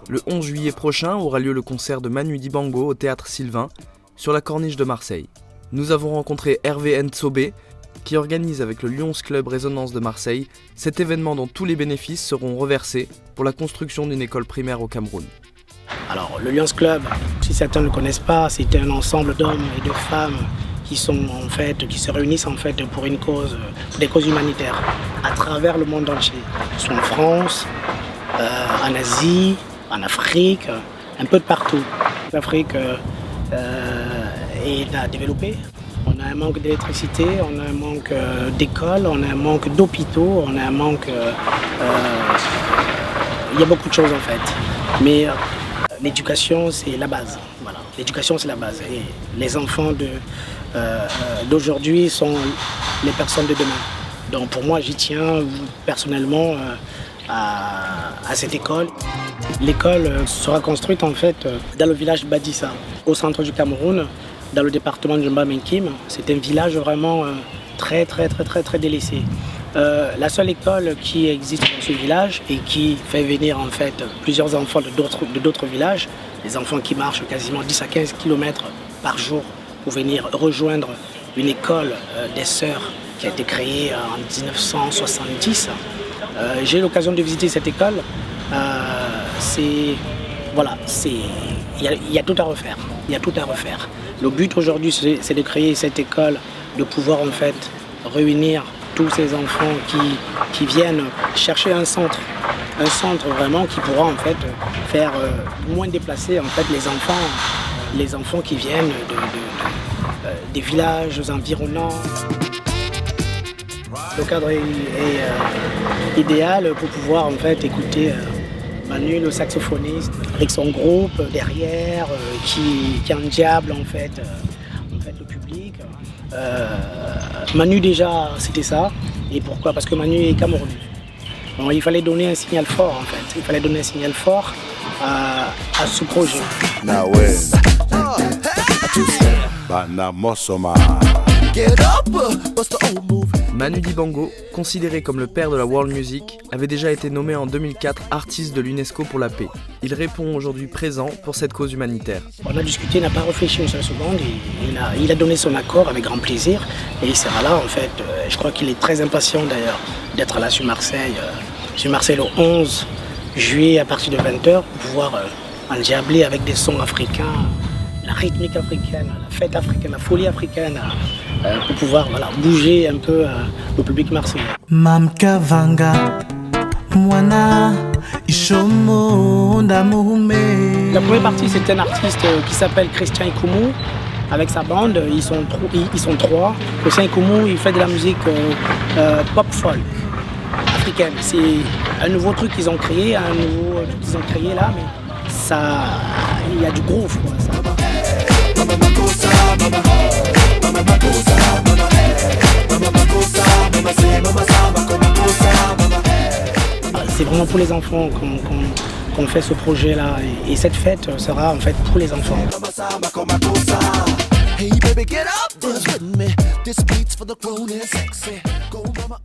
Le 11 juillet prochain aura lieu le concert de Manu Dibango au Théâtre Sylvain, sur la corniche de Marseille. Nous avons rencontré Hervé Ntsobé, qui organise avec le Lions Club Résonance de Marseille cet événement dont tous les bénéfices seront reversés pour la construction d'une école primaire au Cameroun. Alors le Lions Club, si certains ne le connaissent pas, c'est un ensemble d'hommes et de femmes qui se réunissent pour des causes humanitaires à travers le monde entier. Ils sont en France, en Asie, en Afrique, un peu de partout. L'Afrique est à développer. On a un manque d'électricité, on a un manque d'écoles, on a un manque d'hôpitaux, on a un manque... il y a beaucoup de choses en fait. Mais l'éducation, c'est la base. Voilà. L'éducation, c'est la base. Et les enfants d'aujourd'hui sont les personnes de demain. Donc pour moi, j'y tiens personnellement à cette école. L'école sera construite en fait dans le village Badissa, au centre du Cameroun, dans le département de Jomba-Menkim. C'est un village vraiment très délaissé. La seule école qui existe dans ce village et qui fait venir en fait plusieurs enfants de d'autres villages, des enfants qui marchent quasiment 10 à 15 km par jour pour venir rejoindre une école des sœurs qui a été créée en 1970. J'ai eu l'occasion de visiter cette école. Il y a tout à refaire. Il y a tout à refaire. Le but aujourd'hui, c'est de créer cette école, de pouvoir en fait réunir tous ces enfants qui viennent chercher un centre vraiment qui pourra en fait faire moins déplacer en fait les enfants qui viennent des villages environnants. Le cadre est idéal pour pouvoir en fait écouter Manu, le saxophoniste, avec son groupe derrière, qui endiable en fait le public. Manu déjà, c'était ça. Et pourquoi? Parce que Manu est camerounais. Donc, il fallait donner un signal fort en fait. Il fallait donner un signal fort à ce projet. Manu Dibango, considéré comme le père de la world music, avait déjà été nommé en 2004 artiste de l'UNESCO pour la paix. Il répond aujourd'hui présent pour cette cause humanitaire. On a discuté, il n'a pas réfléchi une seule seconde, il a donné son accord avec grand plaisir et il sera là en fait. Je crois qu'il est très impatient d'ailleurs d'être là sur Marseille. Sur Marseille le 11 juillet à partir de 20h pour pouvoir endiabler avec des sons africains, la rythmique africaine, la fête africaine, la folie africaine, pour pouvoir bouger un peu le public marseillais. La première partie, c'est un artiste qui s'appelle Christian Ikoumou. Avec sa bande, ils sont trois. Christian Ikoumou, il fait de la musique pop folk africaine. C'est un nouveau truc qu'ils ont créé, là, mais ça, il y a du groove, quoi. C'est vraiment pour les enfants qu'on fait ce projet-là et cette fête sera en fait pour les enfants. Hey baby, get up, dance with me. This beat's for the grown and sexy. Go mama,